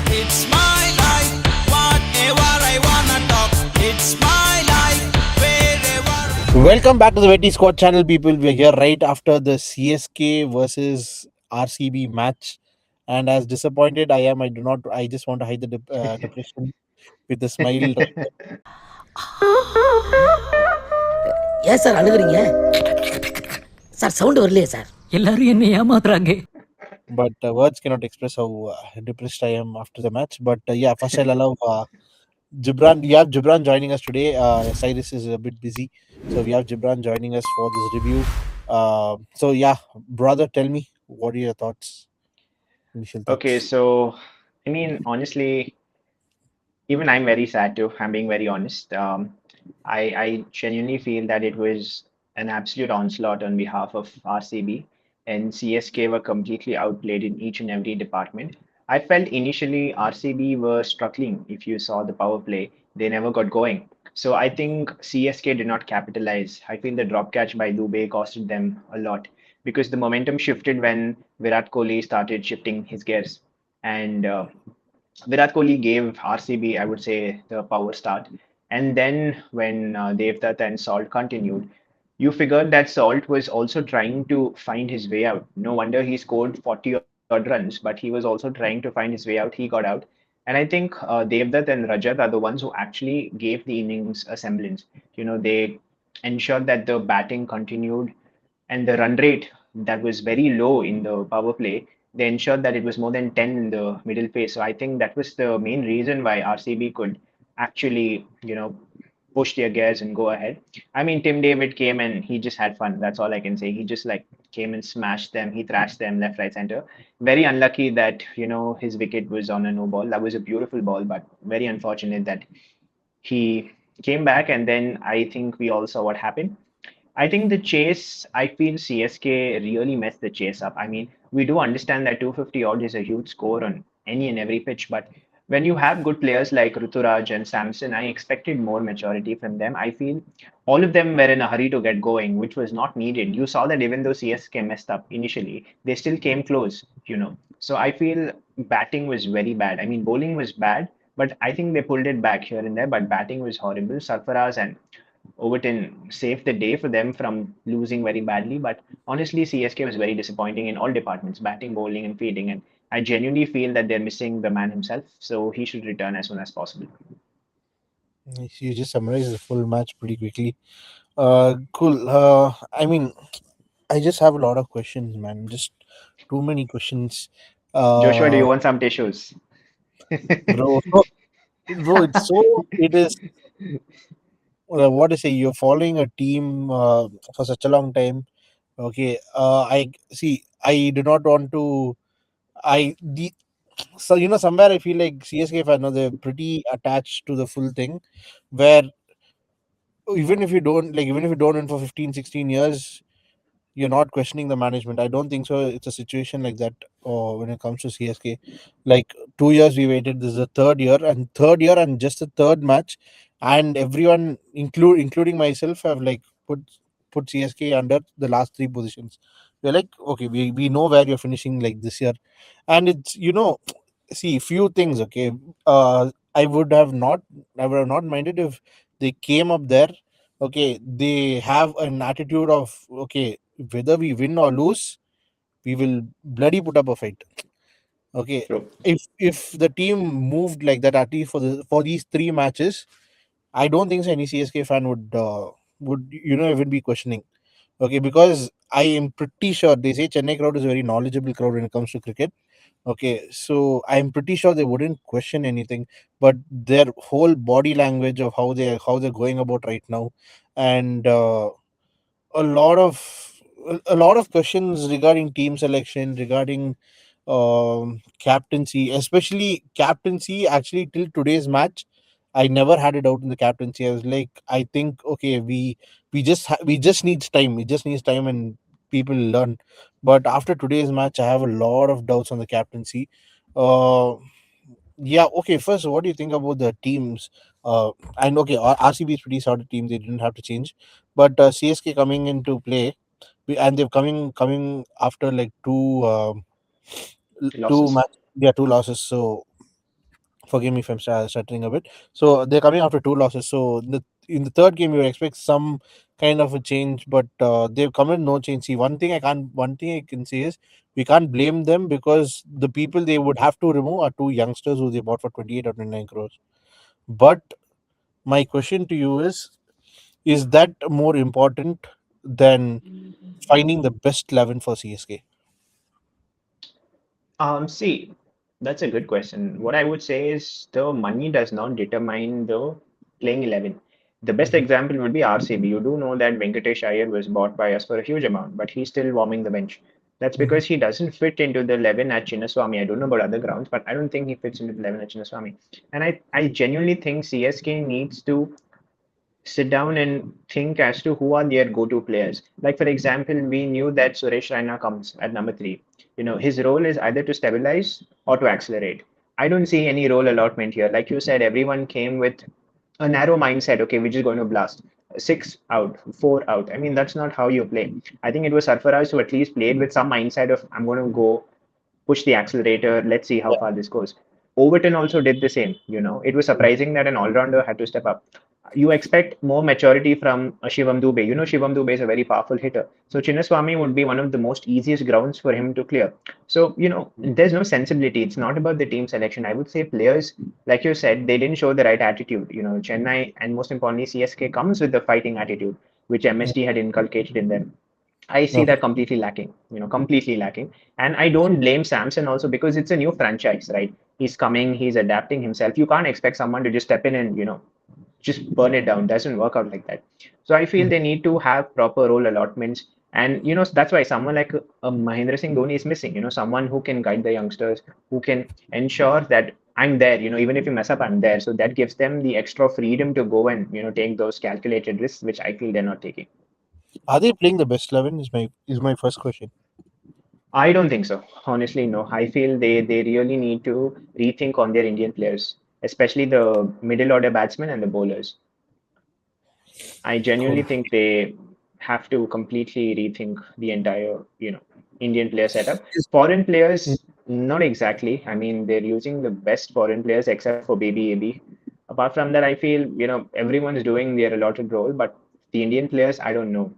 It's my life. Whatever I wanna talk. It's my life. Wherever. Welcome back to the Vetti Squad channel, people. We're here right after the CSK versus RCB match. And as disappointed I am, I just want to hide the depression with a smile. ஏன் sir அழுகுறீங்க sir sound வரலையே sir எல்லாரும் என்ன ஏமாத்துறாங்க. But words cannot express how depressed I am after the match. But yeah, first I'll allow Gibran. We have Gibran joining us today. Cyrus is a bit busy, so we have Gibran joining us for this review. So yeah, brother, tell me, what are your thoughts? Initial thoughts. Okay, so I mean, honestly, even I'm very sad too. I'm being very honest. I genuinely feel that it was an absolute onslaught on behalf of RCB, and CSK were completely outplayed in each and every department. I felt initially RCB were struggling. If you saw the power play, they never got going. So I think CSK did not capitalize. I feel the drop catch by Dubey costed them a lot because the momentum shifted when Virat Kohli started shifting his gears. And Virat Kohli gave RCB, I would say, the power start. And then when Devdutt and Salt continued, you figured that Salt was also trying to find his way out. No wonder he scored 40 odd runs, but he was also trying to find his way out. He got out. And I think Devdutt and Rajat are the ones who actually gave the innings a semblance. You know, they ensured that the batting continued and the run rate that was very low in the power play, they ensured that it was more than 10 in the middle phase. So I think that was the main reason why RCB could actually, push their gears and go ahead. I mean, Tim David came and he just had fun. That's all I can say. He just like came and smashed them. He thrashed them left, right, center. Very unlucky that, his wicket was on a no ball. That was a beautiful ball, but very unfortunate that he came back. And then I think we all saw what happened. I think the chase, I feel CSK really messed the chase up. I mean, we do understand that 250 odd is a huge score on any and every pitch, but when you have good players like Ruturaj and Samson, I expected more maturity from them. I feel all of them were in a hurry to get going, which was not needed. You saw that even though CSK messed up initially, they still came close. So I feel batting was very bad. I mean, bowling was bad, but I think they pulled it back here and there, but batting was horrible. Sarfaraz and Overton saved the day for them from losing very badly. But honestly, CSK was very disappointing in all departments, batting, bowling, and fielding. And I genuinely feel that they're missing the man himself. So he should return as soon as possible. You just summarized the full match pretty quickly. Cool. I mean, I just have a lot of questions, man. Just too many questions. Joshua, do Uh, you want some tissues? bro, bro, it is. What to say? You're following a team for such a long time. Okay. I see. I do not want to. I the so somewhere I feel like CSK fans know they're pretty attached to the full thing, where even if you don't win for 15, 16 years, you're not questioning the management. I don't think so. It's a situation like that when it comes to CSK. Like 2 years we waited. This is the third year and just the third match, and everyone, including myself, have like put CSK under the last three positions. We're like, okay, we know where you're finishing like this year, and it's see few things. Okay, I would have not I would have not minded if they came up there. Okay, they have an attitude of, okay, whether we win or lose, we will bloody put up a fight. Okay, True. if the team moved like that at least for these three matches, I don't think so any CSK fan would even be questioning. Okay, because I am pretty sure they say Chennai crowd is a very knowledgeable crowd when it comes to cricket. Okay, so I'm pretty sure they wouldn't question anything, but their whole body language of how they're going about right now, and a lot of a lot of questions regarding team selection, regarding captaincy, especially captaincy. Actually, till today's match, I never had a doubt in the captaincy. I was like, I think, okay, we just needs time. It just needs time, and people learn. But after today's match, I have a lot of doubts on the captaincy. Uh, yeah, okay. First, what do you think about the teams? And okay, RCB is pretty solid team. They didn't have to change, but CSK coming into play, and they're coming after like two Losses. match, yeah, two losses. So Forgive me if I'm stuttering a bit. So they're coming after two losses. So in the third game, you would expect some kind of a change, but they've come in no change. See, one thing I can say is we can't blame them because the people they would have to remove are two youngsters who they bought for 28 or 29 crores. But my question to you is that more important than finding the best 11 for CSK? See, that's a good question. What I would say is the money does not determine the playing 11. The best Mhm. example would be RCB. You do know that Venkatesh Iyer was bought by us for a huge amount, but he's still warming the bench. That's Mhm. because he doesn't fit into the 11 at Chinnaswamy. I don't know about other grounds, but I don't think he fits into the 11 at Chinnaswamy. And I genuinely think CSK needs to sit down and think as to who are their go-to players. Like for example, we knew that Suresh Raina comes at number three. His role is either to stabilize or to accelerate. I don't see any role allotment here. Like you said, everyone came with a narrow mindset. Okay, we're just going to blast six out, four out. I mean, that's not how you play. I think it was Sarfaraz who at least played with some mindset of I'm going to go push the accelerator. Let's see how Yeah. far this goes. Overton also did the same. It was surprising that an all-rounder had to step up. You expect more maturity from Shivam Dubey. Shivam Dubey is a very powerful hitter. So Chinnaswamy would be one of the most easiest grounds for him to clear. So, there's no sensibility. It's not about the team selection. I would say players, like you said, they didn't show the right attitude. Chennai and most importantly, CSK comes with the fighting attitude, which MSD had inculcated in them. I see Okay. that completely lacking, completely lacking. And I don't blame Samson also because it's a new franchise, right? He's coming, he's adapting himself. You can't expect someone to just step in and, just burn it down. Doesn't work out like that. So I feel Mhm. they need to have proper role allotments. And, that's why someone like Mahendra Singh Dhoni is missing, someone who can guide the youngsters, who can ensure that I'm there, even if you mess up, I'm there. So that gives them the extra freedom to go and, take those calculated risks, which I feel they're not taking. Are they playing the best 11? Is my first question. I don't think so. Honestly, no. I feel they really need to rethink on their Indian players, especially the middle order batsmen and the bowlers. I genuinely Cool. think they have to completely rethink the entire, Indian player setup. Is- Foreign mm, players, not exactly. I mean, they're using the best foreign players except for Baby AB. Apart from that, I feel, everyone's doing their allotted role, but the Indian players, I don't know.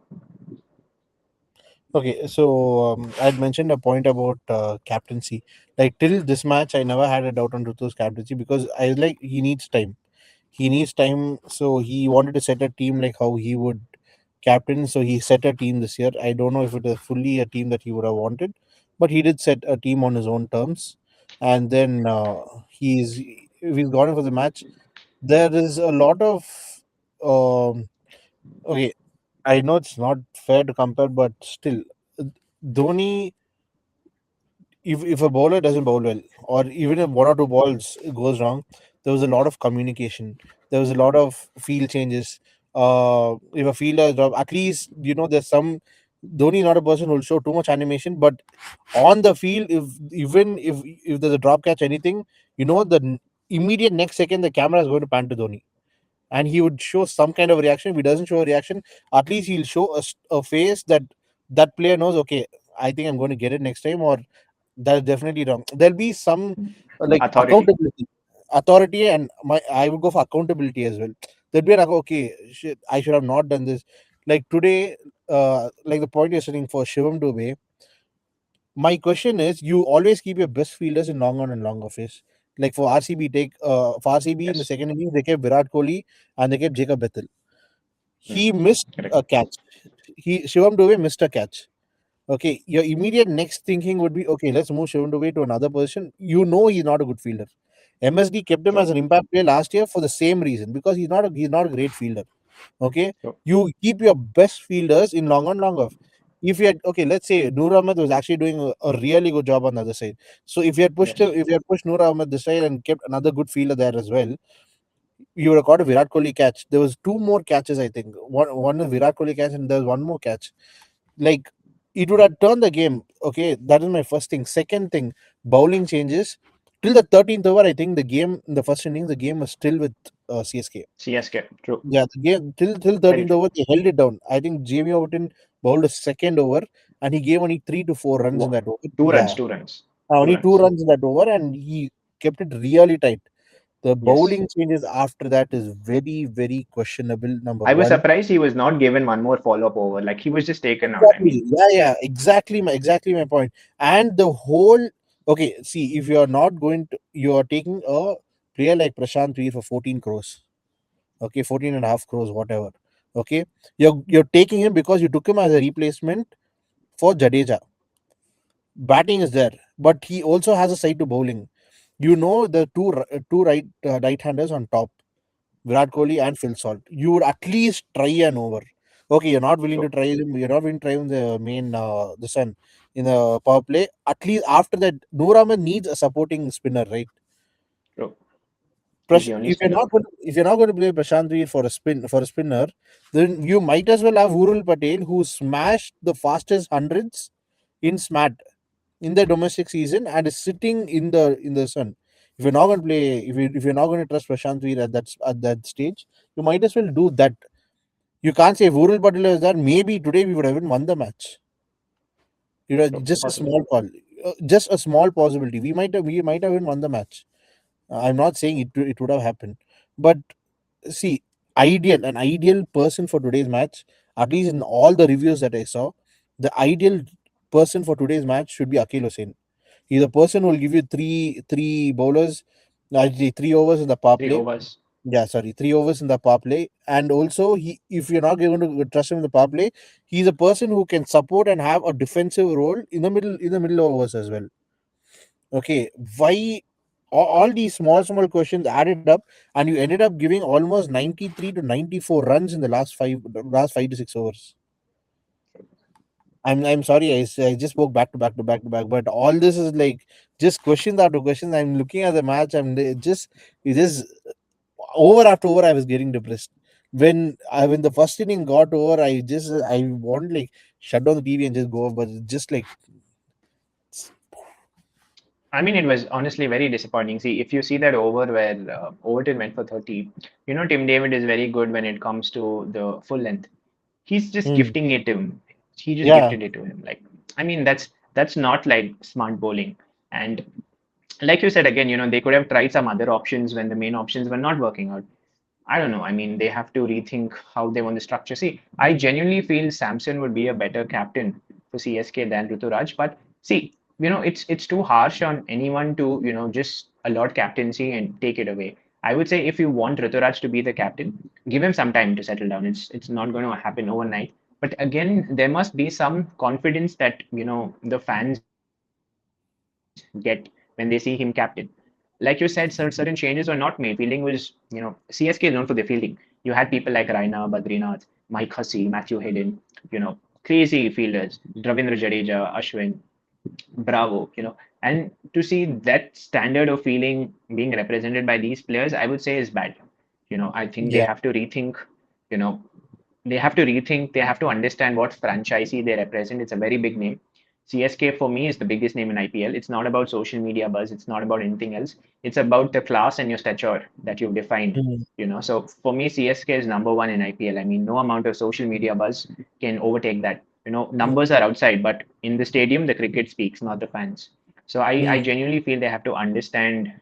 Okay, so I'd mentioned a point about captaincy. Like till this match, I never had a doubt on Rutu's captaincy because I like he needs time. He needs time, so he wanted to set a team like how he would captain. So he set a team this year. I don't know if it is fully a team that he would have wanted, but he did set a team on his own terms. And then he's gone for the match. There is a lot of okay. I know it's not fair to compare, but still, Dhoni, if a bowler doesn't bowl well, or even if one or two balls goes wrong, there was a lot of communication. There was a lot of field changes. If a fielder drop, at least there's some. Dhoni is not a person who will show too much animation, but on the field, if there's a drop catch, anything, immediate next second the camera is going to pan to Dhoni, and he would show some kind of reaction. If he doesn't show a reaction, at least he'll show a face that player knows. Okay, I think I'm going to get it next time, or that's definitely wrong. There'll be some like Authority. accountability, authority, and I would go for accountability as well. There'll be like, okay, shit, I should have not done this. Like today, like the point you're saying for Shivam Dubey, my question is, you always keep your best fielders in long on and long office. Like for RCB, for RCB in the Yes. second innings, they kept Virat Kohli and they kept Jacob Bethel. Hmm. He missed Correct. a catch. Shivam Dubey missed a catch. Okay, your immediate next thinking would be, okay, let's move Shivam Dubey to another position. He's not a good fielder. MSD kept him True. as an impact player last year for the same reason because he's not a great fielder. Okay, True. you keep your best fielders in long on long off. If you had okay, let's say Noor Ahmed was actually doing a really good job on the other side. So Yes. if you had pushed Noor Ahmed this side and kept another good fielder there as well, you would have got a Virat Kohli catch. There was two more catches, I think. One a Virat Kohli catch, and there was one more catch. Like it would have turned the game. Okay, that is my first thing. Second thing, bowling changes. Till the 13th over, I think the game in the first innings, the game was still with CSK. CSK. True. Yeah, the game till Very 13th true. over, they held it down. I think Jamie Overton bowled a second over, and he gave only 3 to 4 runs in Wo- that over. Two runs. Yeah, Two runs. Two only two runs. runs in that over, and he kept it really tight. The Yes. bowling changes after that is very, very questionable. Number I was one. surprised he was not given one more follow-up over. Like he was just taken out. I Exactly. mean, Yeah, yeah, exactly my point. And the whole okay, see, if you are not going to you are taking a player like Prashant Veer for 14 crores. Okay, 14.5 crores, whatever. Okay. You're taking him because you took him as a replacement for Jadeja. Batting is there, but he also has a side to bowling. You know the two right-handers on top, Virat Kohli and Phil Salt. You would at least try an over. Okay, you're not willing to true, try him. You're not willing to try him in the main the sun in the power play. At least after that, Noor Ahmed needs a supporting spinner, right? true. He's the only If you're spinner. not going to play Prashant Veer for a spinner, then you might as well have Urul Patel, who smashed the fastest hundreds in SMAT in the domestic season and is sitting in the sun. If you're not going to play, if you're not going to trust Prashant Veer at that stage, you might as well do that. You can't say if Urul Patel is there. Maybe today we would have even won the match. True, Just a possibly. small call, just a small possibility. We might have even won the match. I'm not saying it would have happened, but see, an ideal person for today's match, at least in all the reviews that I saw, the ideal person for today's match should be Akil Hussain. He's a person who will give you three bowlers, actually 3 overs in the power Three play. overs. Yeah, sorry, 3 overs in the power play. And also, if you're not going to trust him in the power play, he's a person who can support and have a defensive role in the middle overs as well. Okay, why all these small questions added up, and you ended up giving almost 93 to 94 runs in the last 5 to 6 overs. I'm sorry, I just spoke back to back to back to back, but all this is like just questions after questions. I'm looking at the match. It just over after over. I was getting depressed when the first inning got over. I want like shut down the TV and just go off, but it's just like I mean, it was honestly very disappointing. See, if you see that over where Overton went for 30, Tim David is very good when it comes to the full length. He's just hmm, gifting it to him. He just yeah. gifted it to him. Like, I mean, that's not like smart bowling. And like you said again, they could have tried some other options when the main options were not working out. I don't know. I mean, they have to rethink how they want the structure. See, I genuinely feel Samson would be a better captain for CSK than Ruturaj. But see, it's too harsh on anyone to, just allot captaincy and take it away. I would say if you want Ruturaj to be the captain, give him some time to settle down. It's not going to happen overnight. But again, there must be some confidence that, the fans get when they see him captain. Like you said, certain changes were not made. Fielding was, CSK is known for their fielding. You had people like Raina, Badrinath, Mike Hussey, Matthew Hayden, crazy fielders, Ravindra Jadeja, Ashwin, Bravo, and to see that standard of fielding being represented by these players, I would say is bad. I think they Yeah. have to rethink, you know, they have to understand what franchisee they represent. It's a very big name. CSK for me is the biggest name in IPL. It's not about social media buzz, it's not about anything else. It's about the class and your stature that you've defined. Hmm. So for me, CSK is number one in IPL. I mean, no amount of social media buzz can overtake that. Numbers are outside, but in the stadium, the cricket speaks, not the fans. So I Hmm. genuinely feel they have to understand,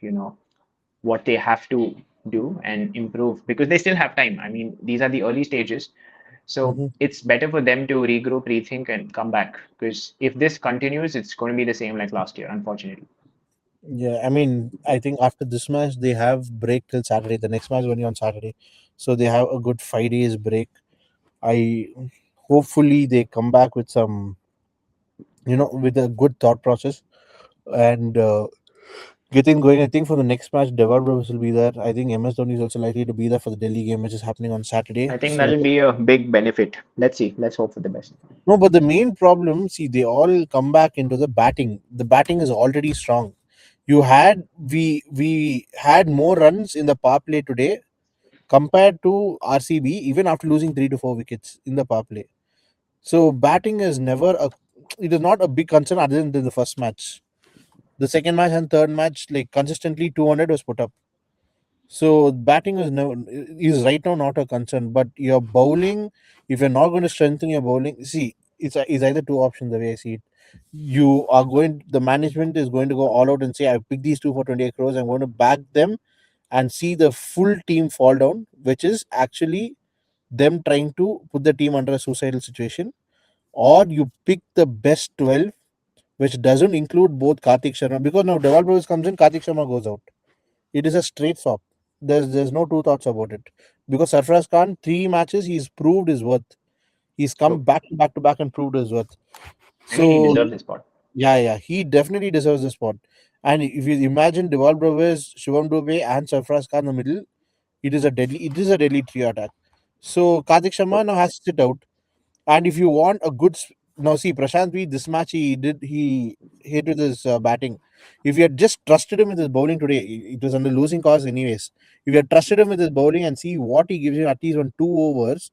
what they have to do and improve because they still have time. I mean, these are the early stages. So Hmm. it's better for them to regroup, rethink, and come back. Because if this continues, it's going to be the same like last year, unfortunately. Yeah, I mean, I think after this match they have break till Saturday. The next match is only on Saturday, so they have a good 5 days break. I hopefully they come back with some, with a good thought process and getting going. I think for the next match, Devar Bros will be there. I think MS Dhoni is also likely to be there for the Delhi game, which is happening on Saturday. I think So that'll be a big benefit. Let's see. Let's hope for the best. no, but the main problem, see, they all come back into the batting. The batting is already strong. We had more runs in the power play today compared to RCB, even after losing 3 to 4 wickets in the power play. So batting is never a it is not a big concern other than the first match. The second match and third match, like consistently 200 was put up. So batting is right now not a concern, but your bowling, if you're not going to strengthen your bowling, see, it's either two options the way I see it. The management is going to go all out and say, I picked these two for 28 crores, I'm going to back them and see the full team fall down, which is actually them trying to put the team under a suicidal situation, or you pick the best 12, which doesn't include both Karthik Sharma, because now Deval Brothers comes in, Karthik Sharma goes out. It is a straight swap. There's no two thoughts about it. Because Sarfaraz Khan, 3 matches, he's proved his worth. He's come True. back to back to back and proved his worth. I mean, he So deserves the spot. yeah, he definitely deserves the spot. And if you imagine Deval Brothers, Shivam Dubey, and Sarfaraz Khan in the middle, it is a deadly trio attack. So Karthik Sharma True. now has to sit out. And if you want a good now see Prashant V, this match he hit with his batting. If you had just trusted him with his bowling today, it was under losing cause anyways. If you had trusted him with his bowling and see what he gives you at least on 2 overs,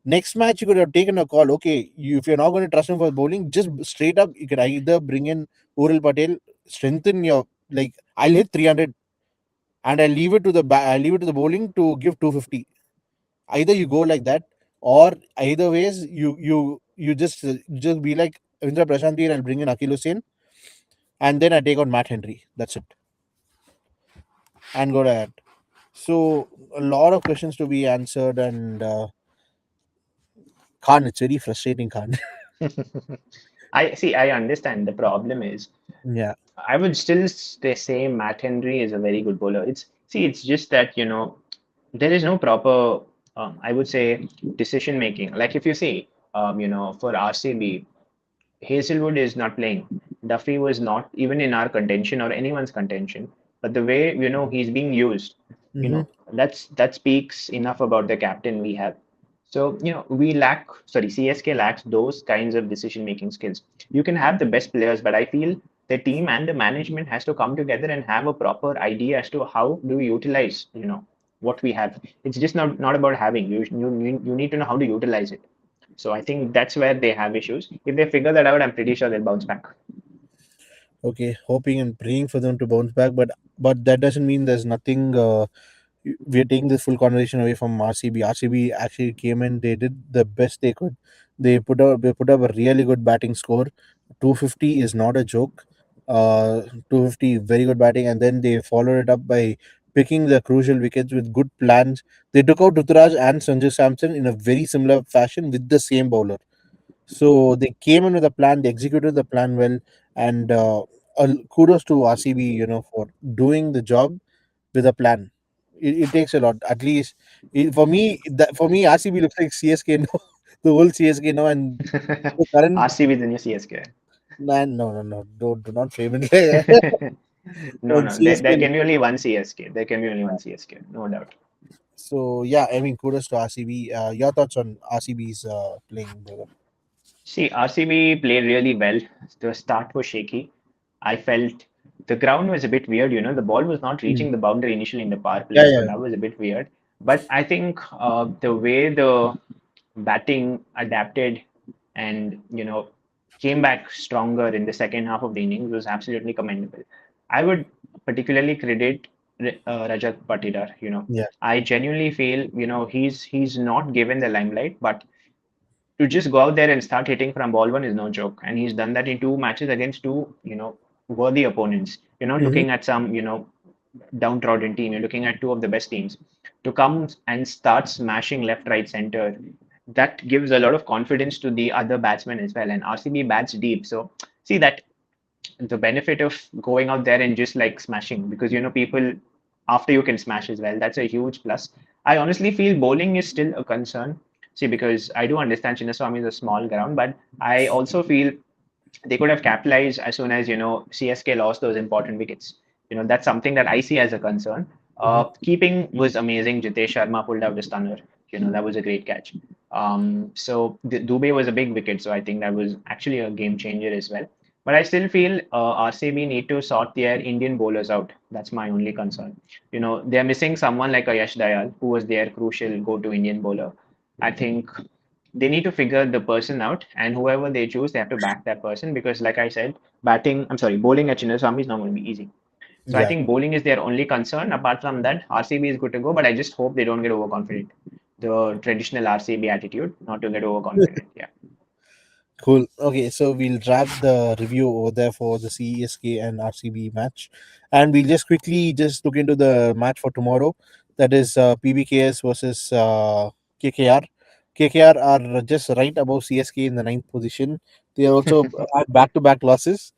next match you could have taken a call. Okay, if you're not going to trust him for bowling, just straight up you could either bring in Uril Patel, strengthen your like I'll hit 300 and I leave it to the bowling to give 250. Either you go like that, or either ways you just be like Indra Prashanti and I'll bring in Akil Hussain, and then I take on Matt Henry. That's it, and go to that. So a lot of questions to be answered, and Khan, it's very frustrating, Khan. I see. I understand. The problem is, Yeah. I would still say Matt Henry is a very good bowler. It's just that there is no proper, I would say, decision making. Like if you see, for RCB, Hazelwood is not playing. Duffy was not even in our contention or anyone's contention. But the way he's being used, Mm-hmm. that speaks enough about the captain we have. So we lack. Sorry, CSK lacks those kinds of decision making skills. You can have the best players, but I feel the team and the management has to come together and have a proper idea as to how do we utilize what we have. It's just not about having. You need to know how to utilize it. So I think that's where they have issues. If they figure that out, I'm pretty sure they'll bounce back. Okay, hoping and praying for them to bounce back, but that doesn't mean there's nothing. We're taking this full conversation away from RCB. RCB actually came in, they did the best they could. They put up a really good batting score. 250 is not a joke. 250 very good batting, and then they followed it up by picking the crucial wickets with good plans. They took out Ruturaj and Sanju Samson in a very similar fashion with the same bowler. So they came in with a plan, they executed the plan well, and kudos to RCB, for doing the job with a plan. It takes a lot. At least for me, RCB looks like CSK now, the whole CSK now, and the current RCB is the new CSK. man. No, no, no, do not frame it like that. No, And no, there CSK. can be only one CSK. There can be only one CSK, no doubt. So yeah, I mean, kudos to RCB. Your thoughts on RCB's playing, brother? See, RCB played really well. The start was shaky. I felt the ground was a bit weird. The ball was not Mm. reaching the boundary initially in the power Yeah, play, so yeah. that was a bit weird. But I think the way the batting adapted and came back stronger in the second half of the innings was absolutely commendable. I would particularly credit Rajat Patidar. Yeah. I genuinely feel he's not given the limelight, but to just go out there and start hitting from ball one is no joke. And he's done that in 2 matches against two, worthy opponents. You're not Mm-hmm. looking at some, downtrodden team. You're looking at two of the best teams. To come and start smashing left, right, center, that gives a lot of confidence to the other batsmen as well. And RCB bats deep. So see that the benefit of going out there and just like smashing, because people after you can smash as well, that's a huge plus. I honestly feel bowling is still a concern. See, because I do understand Chinnaswamy is a small ground, but I also feel they could have capitalized as soon as CSK lost those important wickets. That's something that I see as a concern. Mm-hmm. Keeping was amazing. Jitesh Sharma pulled out the stunner. That was a great catch. So Dubey was a big wicket, so I think that was actually a game changer as well. But I still feel RCB need to sort their Indian bowlers out. That's my only concern. They're missing someone like a Yash Dayal, who was their crucial go-to Indian bowler. I think they need to figure the person out, and whoever they choose, they have to back that person because, like I said, bowling at Chinnaswamy is not going to be easy. So I Yeah. think bowling is their only concern. Apart from that, RCB is good to go, but I just hope they don't get overconfident. The traditional RCB attitude, not to get overconfident. Yeah. Cool. Okay, so we'll wrap the review over there for the CSK and RCB match, and we'll just quickly just look into the match for tomorrow. That is PBKS versus KKR. KKR are just right above CSK in the ninth position. They are also at back-to-back losses.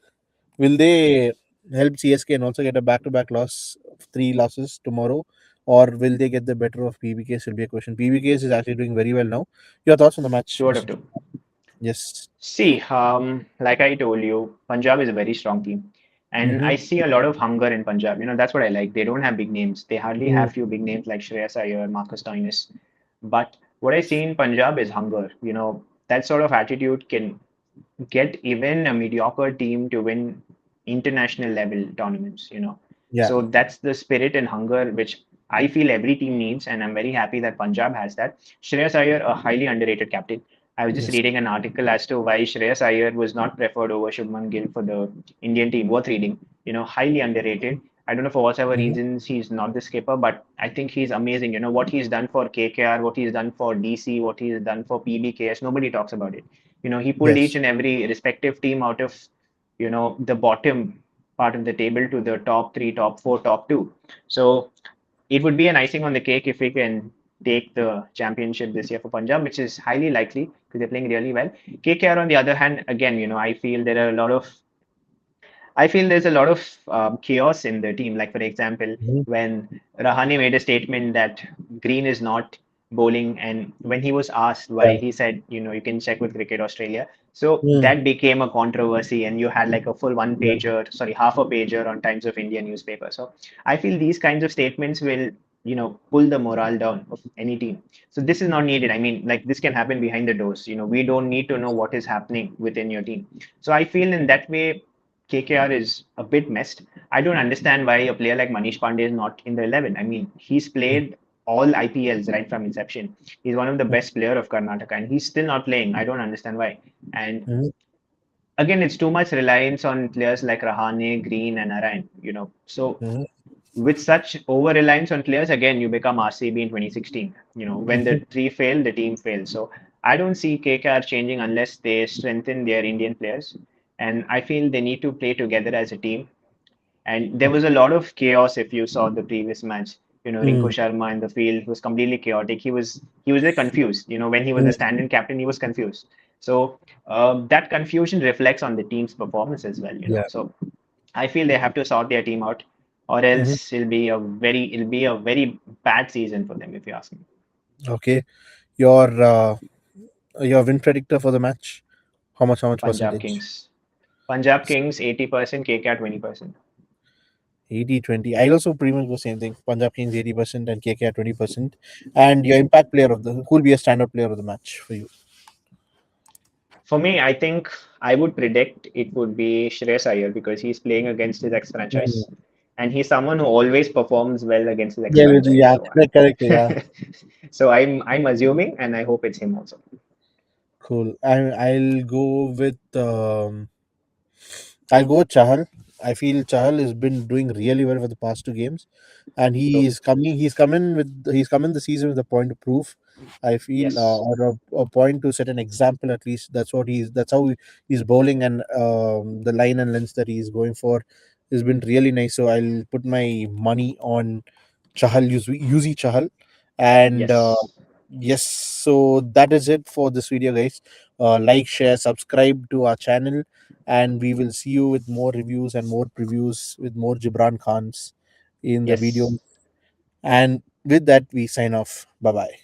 Will they help CSK and also get a back-to-back loss, three losses tomorrow, or will they get the better of PBKS? Will be a question. PBKS is actually doing very well now. Your thoughts on the match, Sort of Mr. two. Yes. See, like I told you, Punjab is a very strong team. And Mm-hmm. I see a lot of hunger in Punjab. That's what I like. They don't have big names. They hardly have few big names like Shreyas Iyer, Marcus Stoinis. But what I see in Punjab is hunger. That sort of attitude can get even a mediocre team to win international level tournaments. Yeah. So that's the spirit and hunger which I feel every team needs, and I'm very happy that Punjab has that. Shreyas Iyer, a highly underrated captain. I was just Yes. reading an article as to why Shreyas Iyer was not preferred over Shubman Gill for the Indian team. Worth reading. Highly underrated. I don't know for whatever Mm-hmm. reasons he's not the skipper, but I think he's amazing. What he's done for KKR, what he's done for DC, what he's done for PBKS, nobody talks about it. He pulled each Yes. and every respective team out of, the bottom part of the table to the top three, top four, top two. So it would be an icing on the cake if we can take the championship this year for Punjab, which is highly likely because they're playing really well. KKR, on the other hand, again, I feel there's a lot of chaos in the team. Like, for example, Mm-hmm. when Rahane made a statement that Green is not bowling, and when he was asked why, Yeah. he said, you can check with Cricket Australia. So Mm. that became a controversy, and you had like a full one Yeah. pager, sorry, half a pager on Times of India newspaper. So I feel these kinds of statements will, pull the morale down of any team. So this is not needed. I mean, like this can happen behind the doors. We don't need to know what is happening within your team. So I feel in that way, KKR is a bit messed. I don't understand why a player like Manish Pandey is not in the 11. I mean, he's played all IPLs right from inception. He's one of the best player of Karnataka, and he's still not playing. I don't understand why. And Mm-hmm. again, it's too much reliance on players like Rahane, Green, and Narayan. So Mm-hmm. with such over reliance on players, again, you become RCB in 2016. When the Mm-hmm. three fail, the team fails. So I don't see KKR changing unless they strengthen their Indian players. And I feel they need to play together as a team. And there was a lot of chaos if you saw the previous match. Rinku Mm-hmm. Sharma in the field was completely chaotic. He was very confused. When he was a stand-in captain, he was confused. So that confusion reflects on the team's performance as well. Yeah. So I feel they have to sort their team out, or Mm-hmm. else it'll be a very bad season for them if you ask me. Okay. Your win predictor for the match. How much Punjab percentage? Kings. Punjab Kings 80%, KKR 20%. 80-20. I also pretty much go same thing. Punjab Kings 80% and KKR 20%. And your impact player of the who will be a standout player of the match for you? For me, I think I would predict it would be Shreyas Iyer because he's playing against his Mm. ex-franchise, and he's someone who always performs well against his Yeah, ex-franchise. yeah, So, correct, correct, yeah. so I'm assuming, and I hope it's him also. Cool. I'll go with I'll go with Chahal. I feel Chahal has been doing really well for the past two games, and True. he's coming the season with a point to prove. I feel Yes. or a point to set an example at least. That's how he's bowling, and the line and length that he's going for has been really nice. So I'll put my money on Yuzi Chahal, and Yes. yes. So that is it for this video, guys. Like, share, subscribe to our channel, and we will see you with more reviews and more previews with more Gibran Khans in the video. Yes. And with that, we sign off. Bye bye.